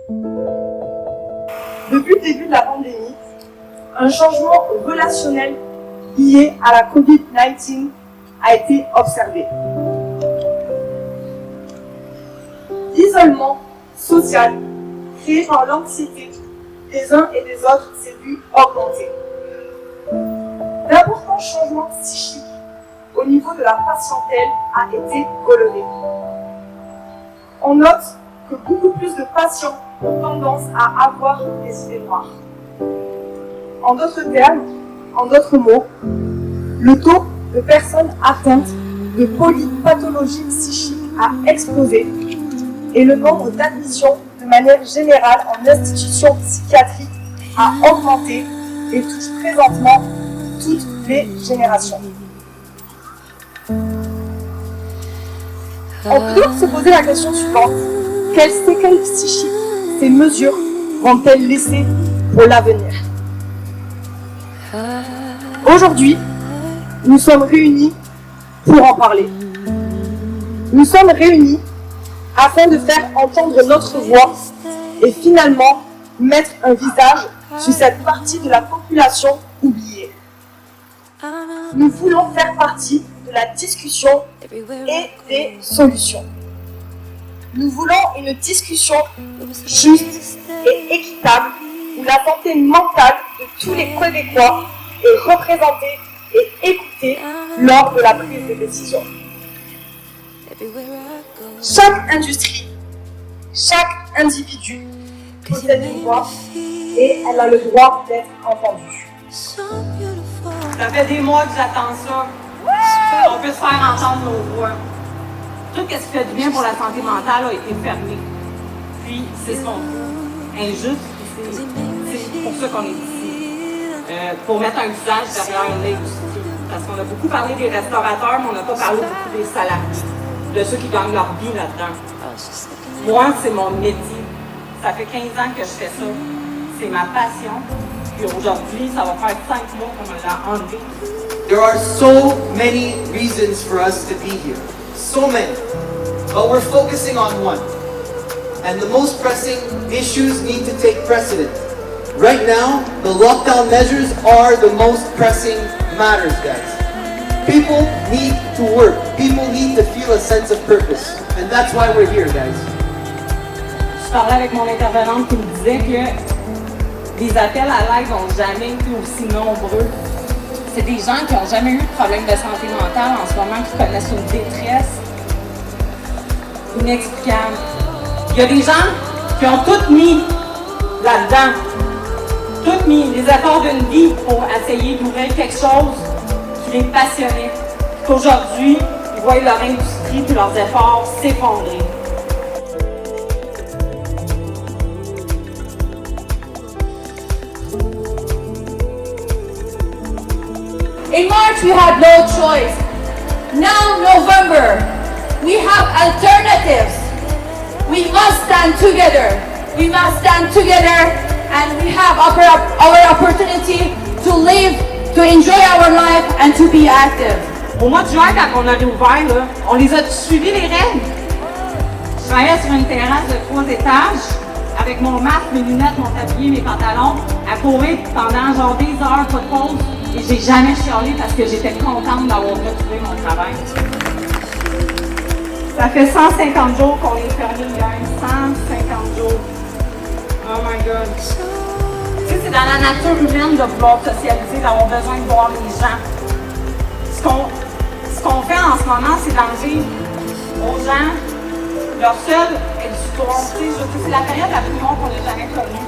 Depuis le début de la pandémie, un changement relationnel lié à la COVID-19 a été observé. L'isolement social créé par l'anxiété des uns et des autres s'est vu augmenter. D'importants changements psychiques au niveau de la patientèle a été relevé. On note que beaucoup plus de patients ont tendance à avoir des idées noires. En d'autres termes, en d'autres mots, le taux de personnes atteintes de polypathologie psychique a explosé et le nombre d'admissions de manière générale en institutions psychiatriques a augmenté et touche présentement toutes les générations. On peut donc se poser la question suivante: quelles séquelles psychiques ces mesures vont-elles laisser pour l'avenir? Aujourd'hui, nous sommes réunis pour en parler. Nous sommes réunis afin de faire entendre notre voix et finalement mettre un visage sur cette partie de la population oubliée. Nous voulons faire partie de la discussion et des solutions. Nous voulons une discussion juste et équitable où la santé mentale de tous les Québécois est représentée et écoutée lors de la prise de décision. Chaque industrie, chaque individu possède une voix et elle a le droit d'être entendue. Ça fait des mois que j'attends ça. On peut se faire entendre nos voix. Tout ce qui fait du bien pour la santé mentale a été fermé. Puis, c'est ce qu'on veut. Injuste, c'est pour ça qu'on est ici. Pour mettre un visage derrière l'industrie. Parce qu'on a beaucoup parlé des restaurateurs, mais on n'a pas parlé beaucoup des salariés. De ceux qui gagnent leur vie là-dedans. Moi, c'est mon métier. Ça fait 15 ans que je fais ça. C'est ma passion. Puis aujourd'hui, ça va faire 5 mois qu'on me l'a enlevé. There are so many reasons for us to be here. So many. But we're focusing on one. And the most pressing issues need to take precedent. Right now, the lockdown measures are the most pressing matters, guys. People need to work. People need to feel a sense of purpose. And that's why we're here, guys. Je parlais avec mon intervenante qui me disait que les appels à l'aide n'ont jamais été aussi nombreux. C'est des gens qui n'ont jamais eu de problème de santé mentale en ce moment, qui connaissent une détresse inexplicable. Il y a des gens qui ont tout mis là-dedans, tout mis les efforts d'une vie pour essayer d'ouvrir quelque chose qui les passionnait. Qu'aujourd'hui, ils voient leur industrie et leurs efforts s'effondrer. In March, we had no choice. Now, November, we have alternatives. We must stand together. We must stand together, and we have our opportunity to live, to enjoy our life, and to be active. Au mois de juin, quand on a réouvert, là, on les a suivi les règles. Je travaillais sur une terrasse de 3 étages, avec mon masque, mes lunettes, mon tablier, mes pantalons, à courir pendant genre des heures, pas de pause. Et j'ai jamais chialé parce que j'étais contente d'avoir retrouvé mon travail. Ça fait 150 jours qu'on est fermé, gang. 150 jours. Oh my God. Tu sais, c'est dans la nature humaine de vouloir socialiser, d'avoir besoin de voir les gens. Ce qu'on fait en ce moment, c'est d'enlever aux gens leur seul exutoire. Tu sais, c'est la période la plus longue qu'on n'a jamais connue.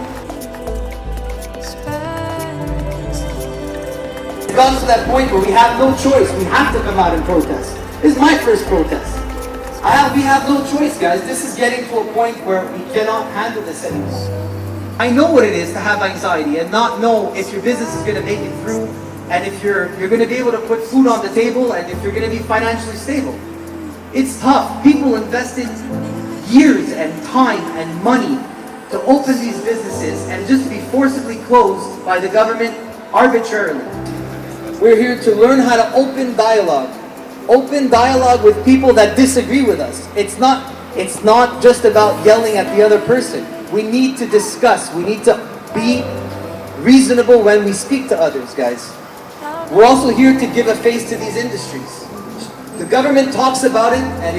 It's gotten to that point where we have no choice. We have to come out and protest. This is my first protest. We have no choice, guys. This is getting to a point where we cannot handle this anymore. I know what it is to have anxiety and not know if your business is going to make it through, and if you're going to be able to put food on the table, and if you're going to be financially stable. It's tough. People invested years and time and money to open these businesses and just be forcibly closed by the government arbitrarily. We're here to learn how to open dialogue with people that disagree with us. It's not just about yelling at the other person. we need to discuss. We need to be reasonable when we speak to others, guys. We're also here to give a face to these industries. The government talks about it, and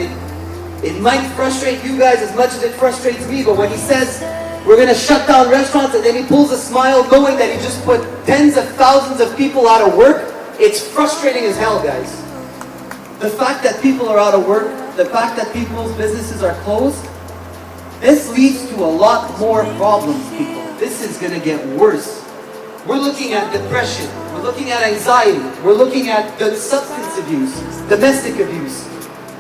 it might frustrate you guys as much as it frustrates me, but when he says we're going to shut down restaurants and then he pulls a smile knowing that he just put tens of thousands of people out of work, it's frustrating as hell, guys. The fact that people are out of work, the fact that people's businesses are closed, this leads to a lot more problems, people. This is going to get worse. We're looking at depression, we're looking at anxiety, we're looking at the substance abuse, domestic abuse,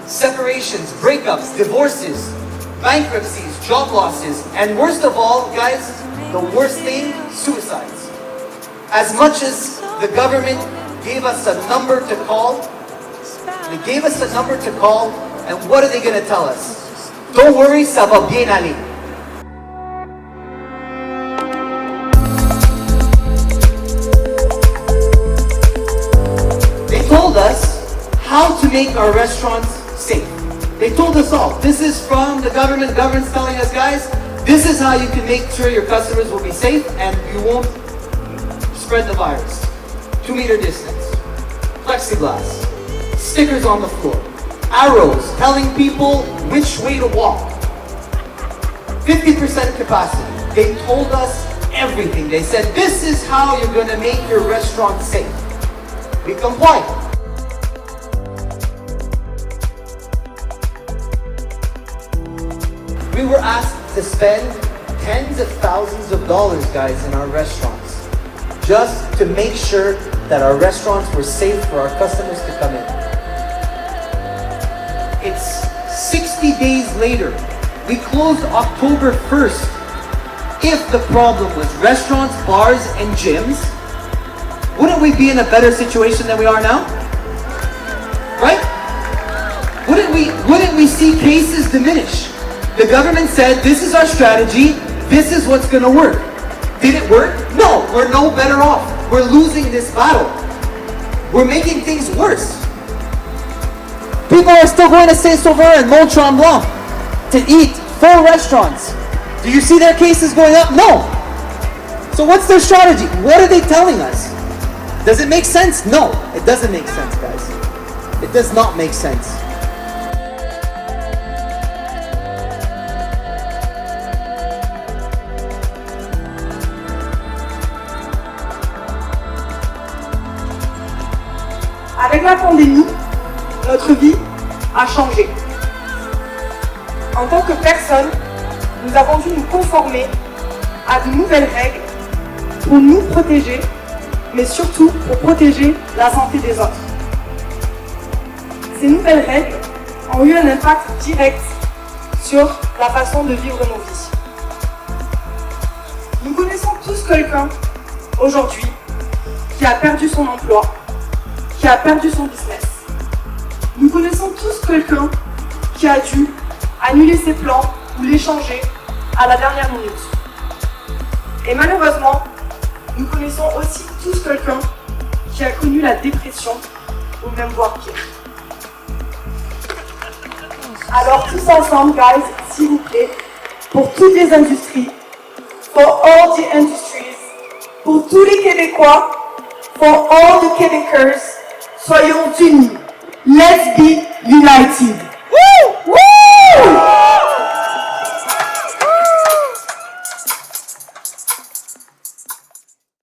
separations, breakups, divorces, bankruptcies, job losses, and worst of all, guys, the worst thing, suicides. As much as the government gave us a number to call, they gave us a number to call, and what are they going to tell us? Don't worry, ça va bien aller. They told us how to make our restaurants safe. They told us all. This is from the government. The government's telling us, guys, this is how you can make sure your customers will be safe and you won't spread the virus. 2-meter distance, plexiglass, stickers on the floor, arrows telling people which way to walk, 50% capacity. They told us everything. They said, this is how you're going to make your restaurant safe. We complied. We were asked to spend tens of thousands of dollars, guys, in our restaurants, just to make sure that our restaurants were safe for our customers to come in. It's 60 days later. We closed October 1st. If the problem was restaurants, bars, and gyms, wouldn't we be in a better situation than we are now? Right? Wouldn't we see cases diminish? The government said, this is our strategy, this is what's gonna work. Did it work? No, we're no better off. We're losing this battle. We're making things worse. People are still going to Saint-Sauveur and Mont-Tremblant to eat, full restaurants. Do you see their cases going up? No. So what's their strategy? What are they telling us? Does it make sense? No, it doesn't make sense, guys. It does not make sense. Avec la pandémie, notre vie a changé. En tant que personne, nous avons dû nous conformer à de nouvelles règles pour nous protéger, mais surtout pour protéger la santé des autres. Ces nouvelles règles ont eu un impact direct sur la façon de vivre nos vies. Nous connaissons tous quelqu'un aujourd'hui qui a perdu son emploi, qui a perdu son business. Nous connaissons tous quelqu'un qui a dû annuler ses plans ou les changer à la dernière minute. Et malheureusement, nous connaissons aussi tous quelqu'un qui a connu la dépression ou même voire pire. Alors tous ensemble, guys, s'il vous plaît, pour toutes les industries, for all the industries, pour tous les Québécois, for all the Québécois, soyons unis. Let's be united. Woo! Woo!